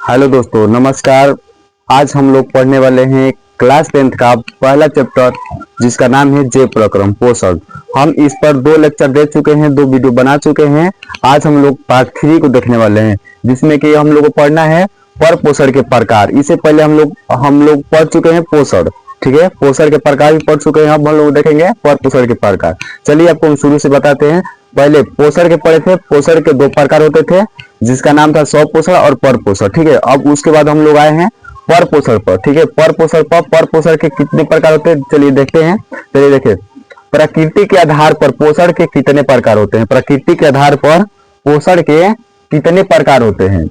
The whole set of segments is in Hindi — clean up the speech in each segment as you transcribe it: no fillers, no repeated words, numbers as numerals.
हेलो दोस्तों, नमस्कार। आज हम लोग पढ़ने वाले हैं क्लास 10th का पहला चैप्टर, जिसका नाम है जैव प्रक्रम पोषण। हम इस पर 2 लेक्चर दे चुके हैं, 2 वीडियो बना चुके हैं। आज हम लोग पार्ट 3 को देखने वाले हैं, जिसमें कि हम लोग को पढ़ना है पर पोषण के प्रकार। इससे पहले हम लोग पढ़ चुके हैं पोषण, ठीक है। पोषण के प्रकार भी पढ़ चुके हैं। अब हम लोग देखेंगे पर पोषण के प्रकार। चलिए आपको हम शुरू से बताते हैं। पहले पोषण के पढ़े थे। पोषण के 2 प्रकार होते थे, जिसका नाम था स्व पोषण और पर पोषण, ठीक है। अब उसके बाद हम लोग आए हैं पर पोषण पर, ठीक है। पर पोषण के कितने प्रकार होते हैं, चलिए देखते हैं। चलिए देखिए, प्रकृति के आधार पर पोषण के कितने प्रकार होते हैं। प्रकृति के आधार पर पोषण के कितने प्रकार होते हैं।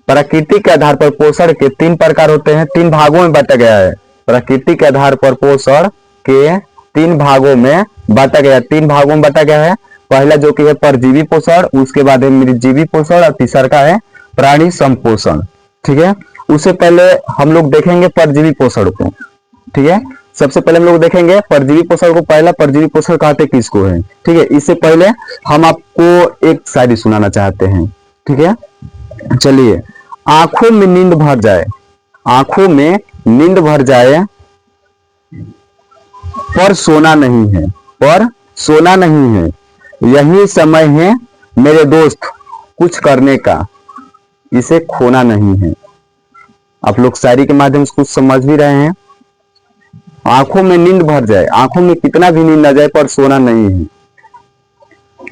प्रकृति के आधार पर पोषण के 3 प्रकार होते हैं। 3 भागों में बांटा गया है। प्रकृति के आधार पर पोषण के 3 भागों में बांटा गया है। 3 भागों में बांटा गया है। पहला जो कि है परजीवी पोषण, उसके बाद है मृतजीवी पोषण और तीसरा का है प्राणी संपोषण, ठीक है। उससे पहले हम लोग देखेंगे परजीवी पोषण को, ठीक है। सबसे पहले हम लोग देखेंगे परजीवी पोषण को। पहला परजीवी पोषण कहते किसको है, ठीक है। इससे पहले हम आपको एक शायरी सुनाना चाहते हैं, ठीक है। चलिए। आंखों में नींद भर जाए, आंखों में नींद भर जाए, पर सोना नहीं है, पर सोना नहीं है। यही समय है मेरे दोस्त कुछ करने का, इसे खोना नहीं है। आप लोग शायरी के माध्यम से कुछ समझ भी रहे हैं। आंखों में नींद भर जाए, आंखों में कितना भी नींद आ जाए, पर सोना नहीं है।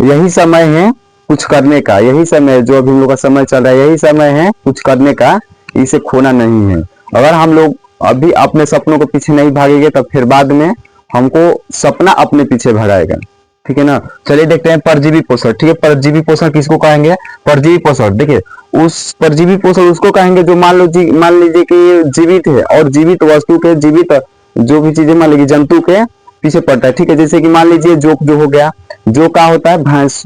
यही समय है कुछ करने का, यही समय जो अभी हम लोग का समय चल रहा है, यही समय है कुछ करने का, इसे खोना नहीं है। अगर हम लोग अभी अपने सपनों को पीछे नहीं भागेंगे, तब फिर बाद में हमको सपना अपने पीछे भगाएगा, ठीक है ना। चलिए देखते हैं परजीवी पोषण, ठीक है। परजीवी पोषण किसको कहेंगे। परजीवी पोषण देखिए, उस परजीवी पोषण उसको कहेंगे जो मान लीजिए कि जीवित है और जीवित वस्तु के, जीवित जो भी चीजें मान लीजिए जंतु के पीछे पड़ता है, ठीक है। जैसे कि मान लीजिए जोक जो हो गया, जो का होता है भैंस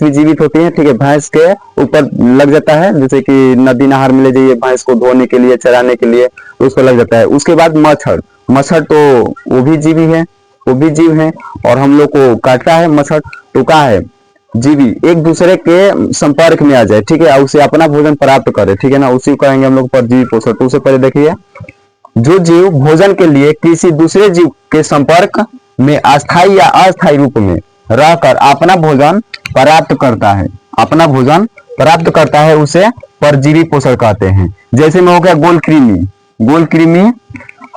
भी जीवित होती है, ठीक है। भैंस के ऊपर लग जाता है, जैसे कि नदी नहर में ले जाइए भैंस को धोने के लिए, चराने के लिए, तो उसको लग जाता है। उसके बाद मच्छर तो वो भी जीवी है, वो भी जीव है और हम लोग को काटता है मच्छर, तो क्या है जीवी एक दूसरे के संपर्क में आ जाए, ठीक है, उसे अपना भोजन प्राप्त करे, ठीक है ना, उसी को कहेंगे हम लोग परजीवी पोषण। तो उससे पहले देखिए, जो जीव भोजन के लिए किसी दूसरे जीव के संपर्क में अस्थायी या अस्थायी रूप में रहकर अपना भोजन प्राप्त करता है, अपना भोजन प्राप्त करता है, उसे परजीवी पोषण कहते हैं। जैसे में हो गया गोल कृमि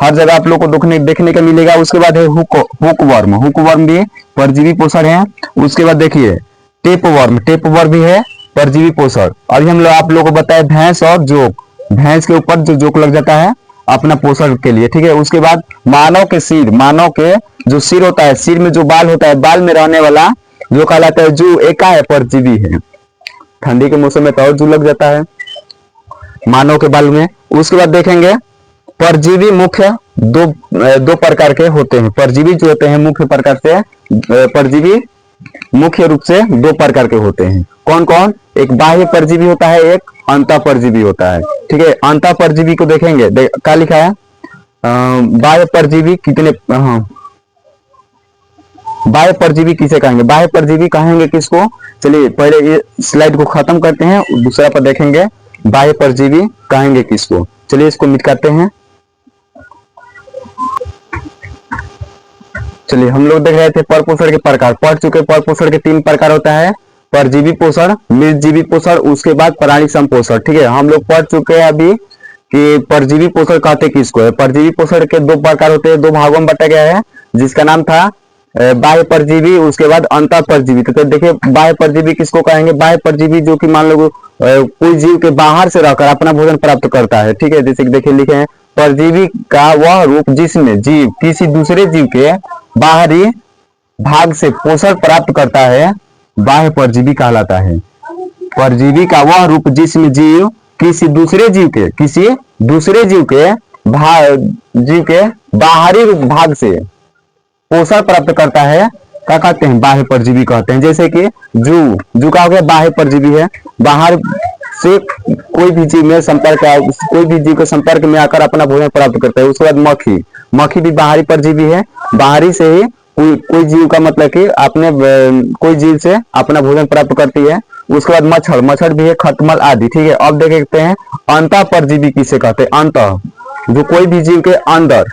हर जगह आप लोग को देखने का मिलेगा। उसके बाद है हुकवर्म भी परजीवी पोषण है। उसके बाद देखिए टेपवर्म भी है परजीवी पोषण। अभी हम लोग आप लोगों को बताए भैंस और जोक, भैंस के ऊपर जो जोक लग जाता है अपना पोषण के लिए, ठीक है। उसके बाद मानव के जो सिर होता है, सिर में जो बाल होता है, बाल में रहने वाला जो कहलाता है जू, एक है परजीवी है। ठंडी के मौसम में तो और जू लग जाता है मानव के बाल में। उसके बाद देखेंगे परजीवी मुख्य दो प्रकार के होते हैं। परजीवी जो होते हैं मुख्य प्रकार से, परजीवी मुख्य रूप से 2 प्रकार के होते हैं। कौन कौन। एक बाह्य परजीवी होता है, एक अंतः परजीवी होता है, ठीक है। अंतः परजीवी को देखेंगे, क्या लिखा है बाह्य परजीवी कितने, बाह्य परजीवी किसे कहेंगे, बाह्य परजीवी कहेंगे किसको। चलिए पहले ये स्लाइड को खत्म करते हैं, दूसरा पर देखेंगे बाह्य परजीवी कहेंगे किसको। चलिए इसको मिटाते हैं। चलिए हम लोग देख रहे थे पर पोषण के प्रकार, पढ़ चुके। पर पोषण के 3 प्रकार होता है, परजीवी पोषण, मृतजीवी पोषण, उसके बाद प्राणी संपोषण, ठीक है। हम लोग पढ़ चुके हैं अभी कि परजीवी पोषण कहते किसको है। परजीवी पोषण के 2 प्रकार होते हैं, 2 भागों में बांटा गया है, जिसका नाम था बाह्य परजीवी, उसके बाद अंतः परजीवी। तो देखिए बाह्य परजीवी किसको कहेंगे। बाह्य परजीवी जो कि मान लो कोई जीव के बाहर से रहकर अपना भोजन प्राप्त करता है, ठीक है। जैसे कि देखिए लिखे हैं परजीवी का वह रूप जिसमें जीव किसी दूसरे जीव के बाहरी भाग से पोषण प्राप्त करता है, बाह्य परजीवी कहलाता है। परजीवी का वह रूप जिसमें जीव किसी दूसरे जीव के बाहरी भाग से पोषण प्राप्त करता है, क्या कहते हैं बाह्य परजीवी कहते हैं। जैसे कि जू का हो गया बाह्य परजीवी है, बाहर से कोई भी जीव के संपर्क में आकर अपना भोजन प्राप्त करता है। उसके बाद मक्खी भी बाहरी परजीवी है, बाहरी से ही कोई जीव का मतलब कि अपने कोई जीव से अपना भोजन प्राप्त करती है। उसके बाद मच्छर, मच्छर भी है, खटमल आदि। ठीक है, अब देखते हैं अंतः परजीवी किसे कहते हैं। अंतः जो कोई भी जीव के अंदर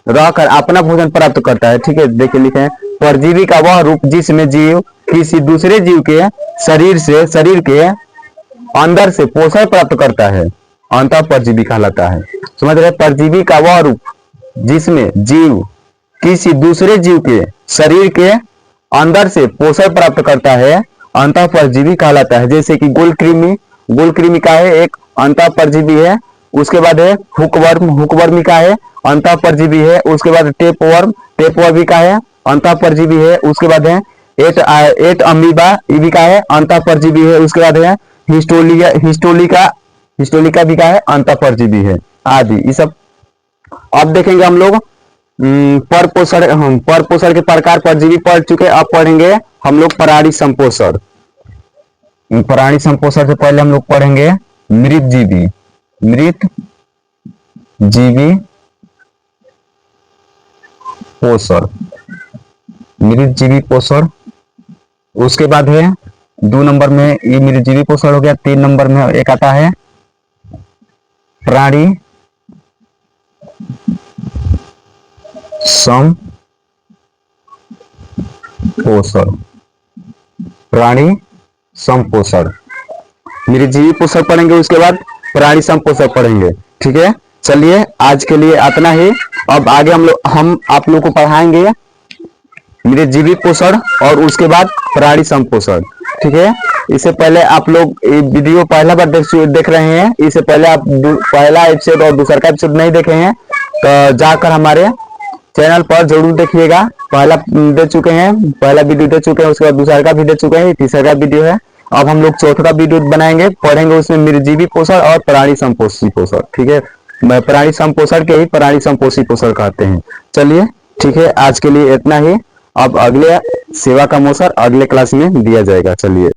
रहकर अपना भोजन प्राप्त करता है। ठीक है, देखिए लिखे हैं परजीवी का वह रूप जिसमें जीव किसी दूसरे जीव के शरीर के अंदर से पोषण प्राप्त करता है, अंतः परजीवी कहलाता है। समझ रहे, परजीवी का वह रूप जिसमें जीव किसी दूसरे जीव के शरीर के अंदर से पोषण प्राप्त करता है, अंतः परजीवी कहलाता है। जैसे कि गोलकृमि, गोलकृमि का है एक अंतः परजीवी है। उसके बाद है हुकवर्म, हुकवर्मी का है अंतः परजीवी है। उसके बाद टेपवर्म, टेपवर्मी का है अंतः परजीवी है। उसके बाद है एट अमीबा, इवी का है अंतः परजीवी है। उसके बाद है हिस्टोलिका भी का है अंतः परजीवी है आदि। ये सब अब देखेंगे हम लोग परपोषण के प्रकार परजीवी पढ़ चुके, अब पढ़ेंगे हम लोग प्राणी संपोषण। प्राणी संपोषण से पहले हम लोग पढ़ेंगे मृतजीवी, मृतजीवी पोषण, मृतजीवी पोषण। उसके बाद है 2 नंबर में ये मृतजीवी पोषण हो गया। 3 नंबर में एक आता है प्राणी संपोषण, प्राणी संपोषण, मृतजीवी पोषण पढ़ेंगे। उसके बाद प्राणी संपोषण पढ़ेंगे। ठीक है, चलिए आज के लिए इतना ही। अब आगे हम आप लोग को पढ़ाएंगे मृतजीवी पोषण और उसके बाद प्राणी संपोषण। ठीक है, इससे पहले आप लोग वीडियो पहला बार देख रहे हैं, इससे पहले आप पहला एपिसोड और दूसरा का एपिसोड नहीं देखे हैं तो जाकर हमारे चैनल पर जरूर देखिएगा। पहला दे चुके हैं, पहला वीडियो दे चुके हैं, उसके बाद दूसरा का भी दे चुके हैं, तीसरा का वीडियो है। अब हम लोग चौथा वीडियो बनाएंगे, पढ़ेंगे उसमें मृतजीवी पोषण और प्राणी संपोषी पोषण। ठीक है, मैं प्राणी संपोषण के ही प्राणी संपोषी पोषण कहते हैं। चलिए ठीक है, आज के लिए इतना ही। अब अगले सेवा का मोशन अगले क्लास में दिया जाएगा। चलिए।